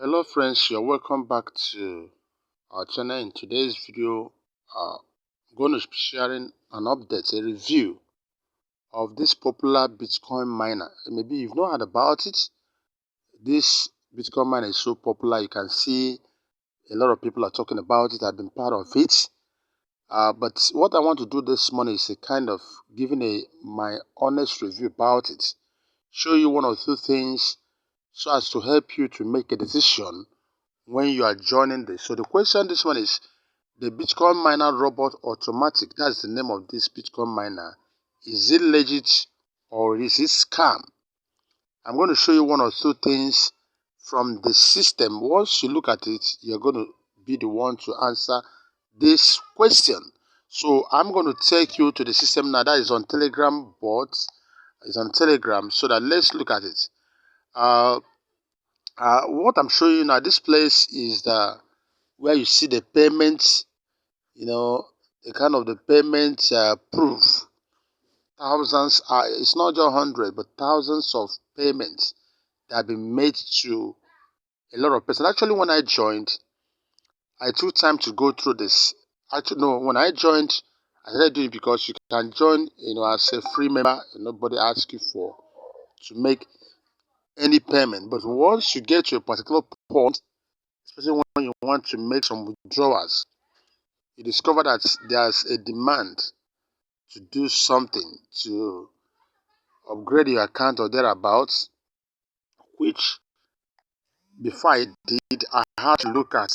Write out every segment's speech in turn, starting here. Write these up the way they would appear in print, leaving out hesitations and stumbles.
Hello friends, you're welcome back to our channel. In today's video, I'm going to be sharing an update, a review of this popular Bitcoin miner. Maybe you've not heard about it. This Bitcoin miner is so popular, you can see a lot of people are talking about it. I've been part of it. But what I want to do this morning is a kind of giving my honest review about it. Show you one or two things so as to help you to make a decision when you are joining this. So the question this one is, the Bitcoin miner robot automatic, that's the name of this Bitcoin miner, is it legit or is it scam? I'm going to show you one or two things from the system. Once you look at it, you're going to be the one to answer this question. So I'm going to take you to the system now. That is on Telegram bot. It's on Telegram. So that let's look at it. What I'm showing you now, this place is where you see the payments, the kind of the payment proof. Thousands, it's not just 100, but thousands of payments that have been made to a lot of persons. Actually, when I joined, I took time to go through this. Actually, no, when I joined, I started doing it because you can join, as a free member. Nobody asks you to make any payment. But once you get to a particular point, especially when you want to make some withdrawals, you discover that there's a demand to do something to upgrade your account or thereabouts, which before I did, I had to look at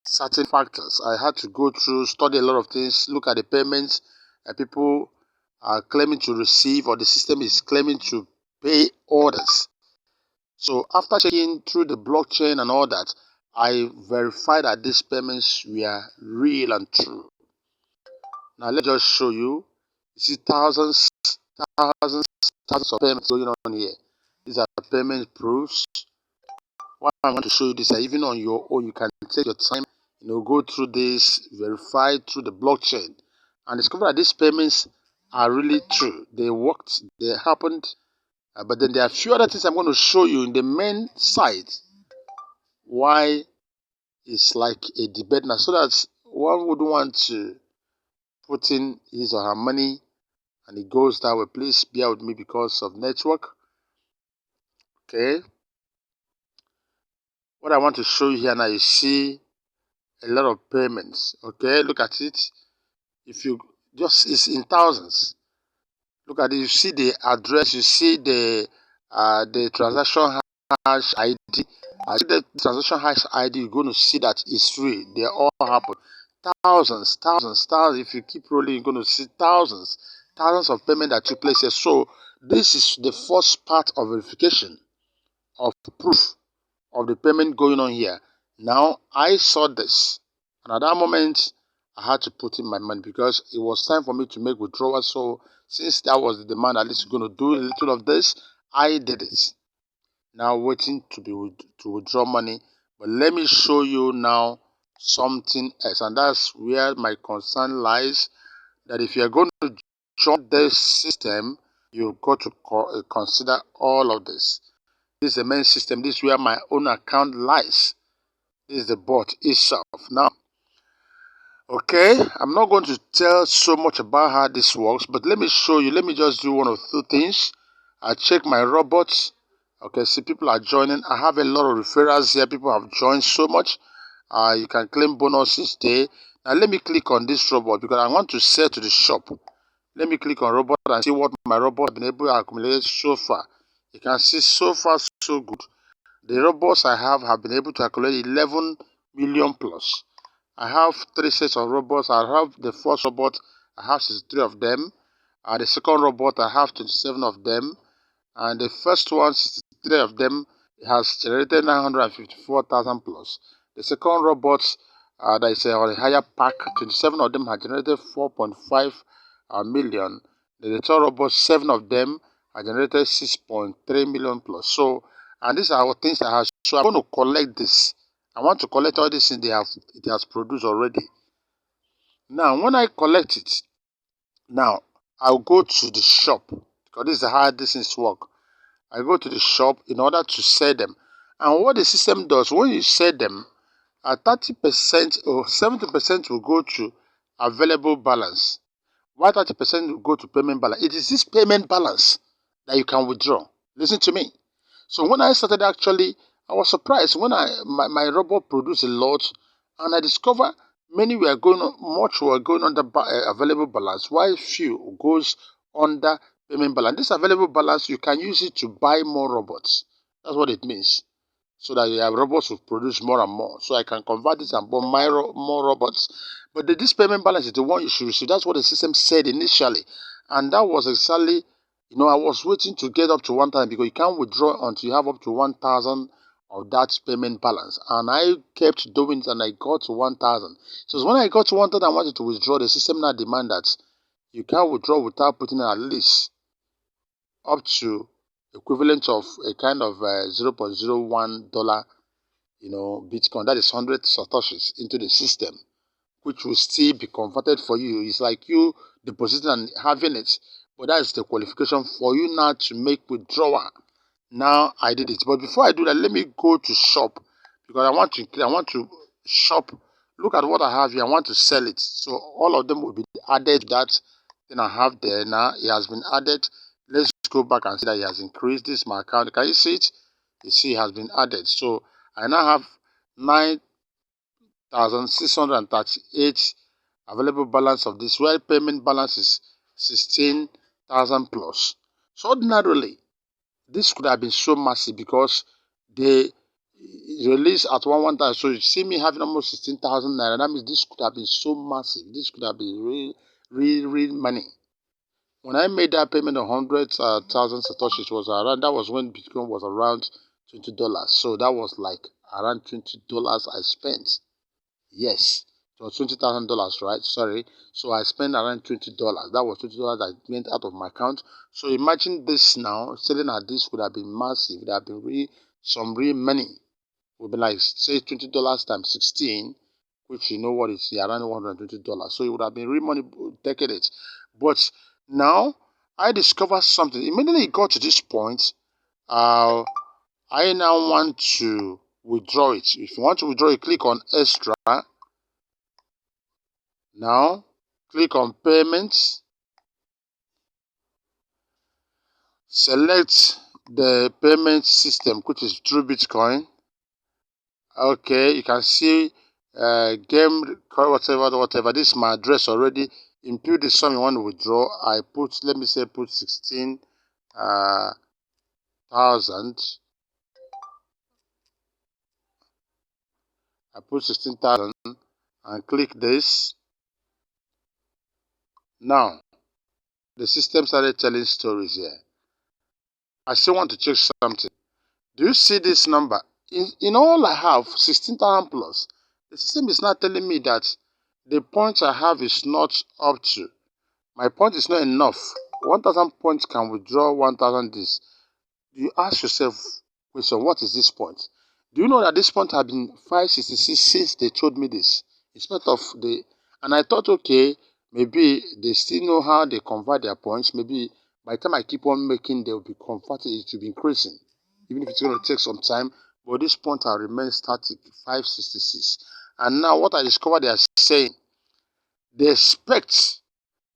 certain factors. I had to go through, study a lot of things, look at the payments that people are claiming to receive or the system is claiming to pay orders. So after checking through the blockchain and all that, I verified that these payments were real and true. Now let's just show you. You see thousands, thousands of payments going on here. These are payment proofs. What I want to show you this, even on your own, you can take your time, go through this, verify through the blockchain, and discover that these payments are really true. They worked, they happened, but then there are a few other things I'm going to show you in the main site. Why it's like a debate now, so that one would want to put in his or her money and it goes that way. Please bear with me because of network. Okay, what I want to show you here now, you see a lot of payments. Okay, look at it. If you just, it's in thousands. Look at it. You see the address, you see the transaction hash ID. The transaction hash ID, you're going to see that it's real. They all happen. Thousands. If you keep rolling, you're going to see thousands of payment that took place here. So this is the first part of verification of proof of the payment going on here. Now I saw this, and at that moment I had to put in my money because it was time for me to make withdrawal. So since that was the demand, at least you're going to do a little of this, I did it. Now waiting to withdraw money. But let me show you now something else, and that's where my concern lies. That if you're going to join this system, you've got to consider all of this. This is the main system. This is where my own account lies. This is the bot itself. Now, okay, I'm not going to tell so much about how this works, but let me show you. Let me just do one or two things. I check my robots. Okay, see, people are joining. I have a lot of referrals here. People have joined so much. You can claim bonuses there. Now, let me click on this robot because I want to sell to the shop. Let me click on robot and see what my robot has been able to accumulate so far. You can see so far so good. The robots I have been able to accumulate 11 million plus. I have 3 sets of robots. I have the first robot, I have 63 of them. The second robot, I have 27 of them. And the first one, 63 of them, has generated 954,000 plus. The second robot, that is on a higher pack, 27 of them have generated 4.5 million. The third robot, 7 of them have generated 6.3 million plus. So, and these are things that have. So I'm going to collect this. I want to collect all these things it has produced already. Now, when I collect it, now I'll go to the shop because this is how these things work. I go to the shop in order to sell them. And what the system does, when you set them, 30% or 70% will go to available balance, while 30% will go to payment balance. It is this payment balance that you can withdraw. Listen to me. So when I started, actually, I was surprised when my robot produced a lot, and I discovered much were going under available balance, while few goes under payment balance. This available balance, you can use it to buy more robots. That's what it means. So that your robots will produce more and more. So I can convert this and buy more robots. But this payment balance is the one you should receive. That's what the system said initially. And that was exactly, I was waiting to get up to 1,000 because you can't withdraw until you have up to 1,000 of that payment balance. And I kept doing it and I got to 1,000. So when I got to 1,000 I wanted to withdraw, the system now demand that you can't withdraw without putting in at least up to equivalent of a kind of $0.01, Bitcoin. That is 100 satoshis into the system, which will still be converted for you. It's like you depositing and having it, but that is the qualification for you now to make withdrawal. Now I did it, but before I do that, let me go to shop because I want to shop. Look at what I have here. I want to sell it, so all of them will be added to that. Then I have there now. It has been added. Let's go back and see that it has increased. This my account. Can you see it? You see it has been added. So I now have 9,638 available balance of this. Well, payment balance is 16,000 plus. So ordinarily, this could have been so massive because they release at one time. So you see me having almost 16,000 naira. That means this could have been so massive. This could have been real money. When I made that payment of 100,000 satoshis, that was when Bitcoin was around $20. So that was like around $20 I spent. Yes, it was $20,000, right? Sorry. So I spent around $20. That was $20 that went out of my account. So imagine this now, selling at this would have been massive. It would have been some real money. It would be like, say, $20 times 16, which you know what is around $120. So it would have been real money, taking it. But now I discovered something. Immediately it got to this point, I now want to withdraw it. If you want to withdraw, you click on extra. Now click on payments. Select the payment system, which is through Bitcoin. Okay, you can see game whatever. This is my address already. Input the sum you want to withdraw. Let me say put 16,000. I put 16,000 and click this. Now the system started telling stories here. I still want to check something. Do you see this number? In all I have, 16,000 plus. The system is not telling me that the points I have is not up to. My point is not enough. 1,000 points can withdraw 1,000 this. You ask yourself, question, what is this point? Do you know that this point has been 566 since they told me this? Instead of and I thought, okay, maybe they still know how they convert their points. Maybe by the time I keep on making, they will be converted, it will be increasing. Even if it's going to take some time, but this point will remain static, 566. And now what I discovered they are saying, they expect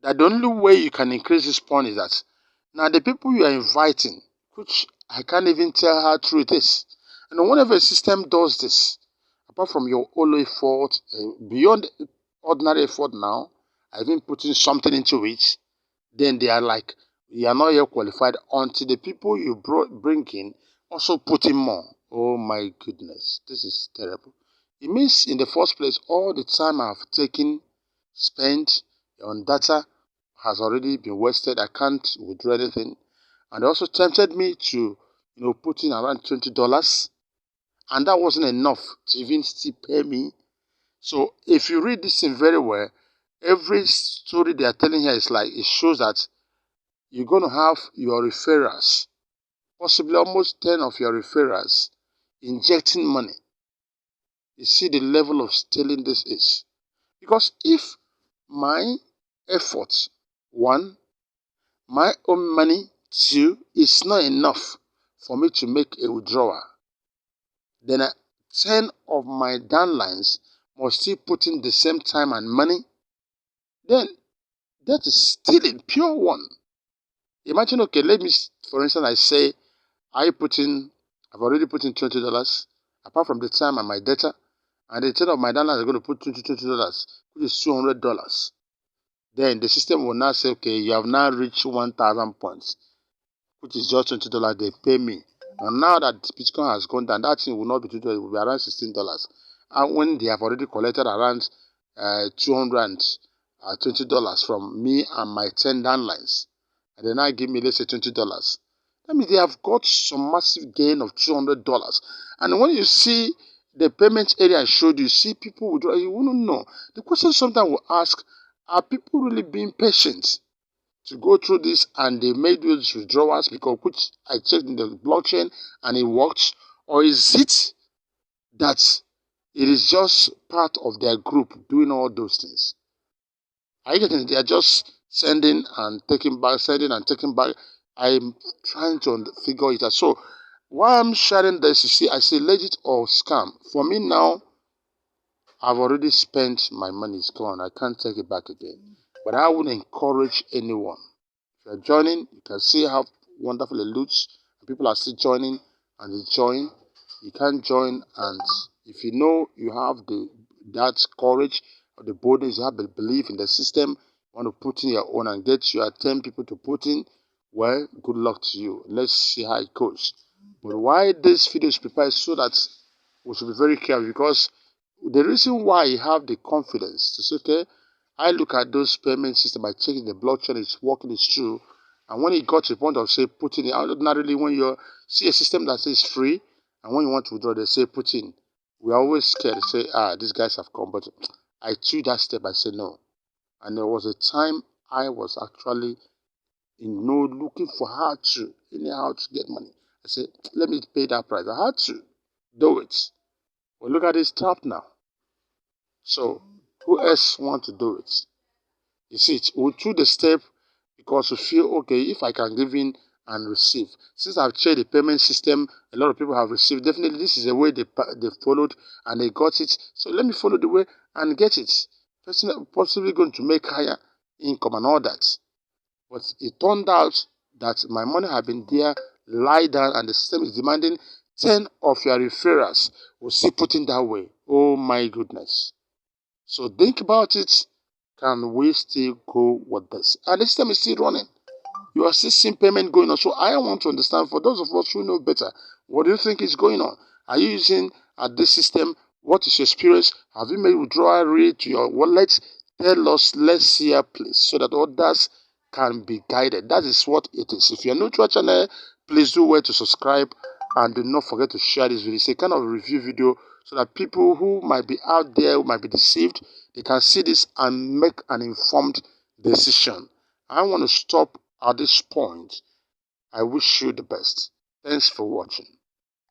that the only way you can increase this point is that now the people you are inviting, which I can't even tell how true it is. And whenever a system does this, apart from your own effort, beyond ordinary effort now, I've been putting something into it, then they are like, you are not yet qualified until the people you bring in also put in more. Oh my goodness, this is terrible. It means in the first place, all the time I've spent on data has already been wasted. I can't withdraw anything. And they also tempted me to, put in around $20. And that wasn't enough to even still pay me. So if you read this thing very well, every story they are telling here is like, it shows that you're going to have your referrals, possibly almost 10 of your referrals, injecting money. You see the level of stealing this is. Because if my efforts, one, my own money, two, is not enough for me to make a withdrawal, then 10 of my downlines must still put in the same time and money, then that is stealing, pure one. Imagine, okay, let me, for instance, I say I've already put in $20, apart from the time and my data, and the 10 of my downlines are going to put $20, which is $200. Then the system will now say, okay, you have now reached 1,000 points, which is just $20. They pay me. And now that Bitcoin has gone down, that thing will not be $20, it will be around $16. And when they have already collected around $220 from me and my 10 downlines, and they now give me, let's say, $20. That means they have got some massive gain of $200. And when you see the payment area I showed you, see people withdraw, you wouldn't know. The question sometimes will ask, are people really being patient to go through this, and they made those withdrawals because which I checked in the blockchain and it works, or is it that it is just part of their group doing all those things? Are you getting it? They are just sending and taking back, sending and taking back. I'm trying to figure it out. So why I'm sharing this, you see, I say legit or scam. For me now, I've already spent my money, it's gone. I can't take it back again. But I would encourage anyone. If you're joining, you can see how wonderful it looks. People are still joining and they join. You can join, and if you know you have that courage or the boldness, you have the belief in the system, you want to put in your own and get your 10 people to put in, well, good luck to you. Let's see how it goes. But why this video is prepared so that we should be very careful, because the reason why you have the confidence to say, okay, I look at those payment system, I check the blockchain, it's working, it's true. And when it got to the point of say putting it, ordinarily when you see a system that says free, and when you want to withdraw, they say put in. We're always scared to say, these guys have come. But I took that step, I said no. And there was a time I was actually looking for how to, anyhow to get money. I said, let me pay that price. I had to do it. Well, look at this trap now. So who else want to do it? You see, we took the step because we feel, okay, if I can give in and receive. Since I've checked the payment system, a lot of people have received. Definitely, this is a way they followed and they got it. So let me follow the way and get it. Possibly going to make higher income and all that. But it turned out that my money had been there, lie down, and the system is demanding 10 of your referrals will see put in that way. Oh my goodness. So think about it. Can we still go with this? And the system is still running. You are still seeing payment going on. So I want to understand, for those of us who know better, what do you think is going on? Are you using this system? What is your experience? Have you made withdrawal rate to your wallet? Tell us, let's see here, please, so that others can be guided. That is what it is. If you're new to our channel, please do well to subscribe, and do not forget to share this video. It's a kind of review video so that people who might be out there, who might be deceived, they can see this and make an informed decision. I want to stop at this point. I wish you the best. Thanks for watching.